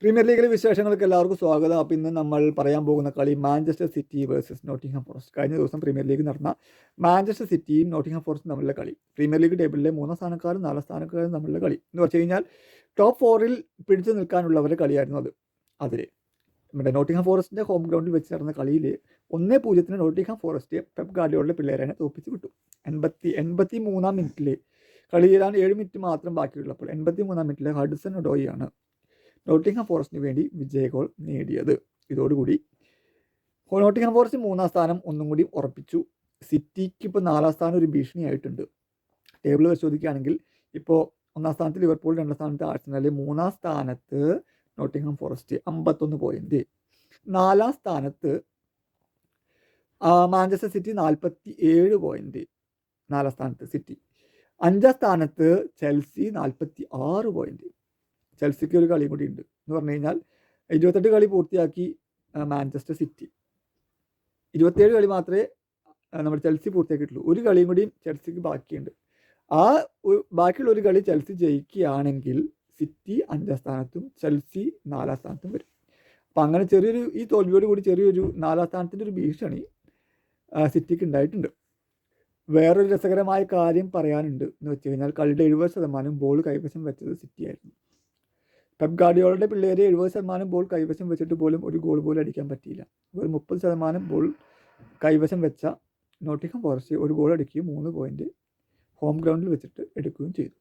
Premier ലീഗിലെ വിശേഷങ്ങൾക്ക് എല്ലാവർക്കും സ്വാഗതം. അപ്പോൾ ഇന്ന് നമ്മൾ പറയാൻ പോകുന്ന കളി Manchester city versus Nottingham forest. കഴിഞ്ഞ ദിവസം പ്രീമിയർ ലീഗ് നടന്ന മാഞ്ചസ്റ്റർ സിറ്റിയും നോട്ടിംഗ്ഹാം ഫോറസ്റ്റും തമ്മിലുള്ള കളി. പ്രീമിയർ ലീഗ് ടേബിളിലെ 3ാം സ്ഥാനക്കാരും 4ാം സ്ഥാനക്കാരും തമ്മിലുള്ള കളി എന്ന് വെച്ച് കഴിഞ്ഞാൽ ടോപ്പ് 4ൽ പിടിച്ചു നിൽക്കാനുള്ളവരുടെ കളിയായിരുന്നു അത്. അതിൽ നമ്മുടെ നോട്ടിംഗ്ഹാം ഫോറസ്റ്റിൻ്റെ ഹോം ഗ്രൗണ്ടിൽ വെച്ച് നടന്ന കളിയിൽ 1-0 നോട്ടിംഗ്ഹാം ഫോറസ്റ്റ് പെപ് ഗാർഡിയോളയുടെ പിള്ളേരെ തോപ്പിച്ച് വിട്ടു. 83ാം മിനിറ്റിൽ കളി തീരാൻ 7 മിനിറ്റ് മാത്രം ബാക്കിയുള്ളപ്പോൾ 83ാം മിനിറ്റിൽ ഹഡ്സൺ ഒഡോയിയാണ് നോട്ടിംഗ്ഹാം ഫോറസ്റ്റിന് വേണ്ടി വിജയ ഗോൾ നേടിയത്. ഇതോടുകൂടി നോട്ടിംഗ്ഹാം ഫോറസ്റ്റ് 3ാം സ്ഥാനം ഒന്നും കൂടി ഉറപ്പിച്ചു. സിറ്റിക്ക് ഇപ്പോൾ 4ാം സ്ഥാനം ഒരു ഭീഷണിയായിട്ടുണ്ട്. ടേബിൾ പരിശോധിക്കുകയാണെങ്കിൽ ഇപ്പോൾ 1ാം സ്ഥാനത്ത് ലിവർപൂൾ, 2ാം സ്ഥാനത്ത് ആഴ്സണൽ, 3ാം സ്ഥാനത്ത് നോട്ടിംഗ്ഹാം ഫോറസ്റ്റ് 51 പോയിന്റ്, 4ാം സ്ഥാനത്ത് മാഞ്ചസ്റ്റർ സിറ്റി 47 പോയിന്റ്, 4ാം സ്ഥാനത്ത് സിറ്റി, 5ാം സ്ഥാനത്ത് ചെൽസി 46 പോയിന്റ്. ചെൽസിക്ക് ഒരു കളിയും കൂടി ഉണ്ട് എന്ന് പറഞ്ഞു കഴിഞ്ഞാൽ 28 കളി പൂർത്തിയാക്കി മാഞ്ചസ്റ്റർ സിറ്റി. 27 കളി മാത്രമേ നമ്മുടെ ചെൽസി പൂർത്തിയാക്കിയിട്ടുള്ളൂ. ഒരു കളിയും കൂടിയും ചെൽസിക്ക് ബാക്കിയുണ്ട്. ആ ബാക്കിയുള്ള ഒരു കളി ചെൽസി ജയിക്കുകയാണെങ്കിൽ സിറ്റി 5ാം സ്ഥാനത്തും ചെൽസി 4ാം സ്ഥാനത്തും വരും. അപ്പം അങ്ങനെ ഈ തോൽവിയോട് കൂടി ചെറിയൊരു 4ാം സ്ഥാനത്തിൻ്റെ ഒരു ഭീഷണി സിറ്റിക്ക് ഉണ്ടായിട്ടുണ്ട്. വേറൊരു രസകരമായ കാര്യം പറയാനുണ്ട് എന്ന് വെച്ച് കഴിഞ്ഞാൽ കളിയുടെ 70% ബോൾ കൈവശം വെച്ചത് സിറ്റി ആയിരുന്നു. പെപ് ഗാർഡിയോളയുടെ പിള്ളേരെ 70% ബോൾ കൈവശം വെച്ചിട്ട് പോലും ഒരു ഗോൾ പോലും അടിക്കാൻ പറ്റിയില്ല. ഒരു 30% ബോൾ കൈവശം വെച്ച നോട്ടിംഗ്ഹാം ഫോറസ്റ്റ് ഒരു ഗോൾ അടിക്കുകയും 3 പോയിന്റ് ഹോം ഗ്രൗണ്ടിൽ വെച്ചിട്ട് എടുക്കുകയും ചെയ്തു.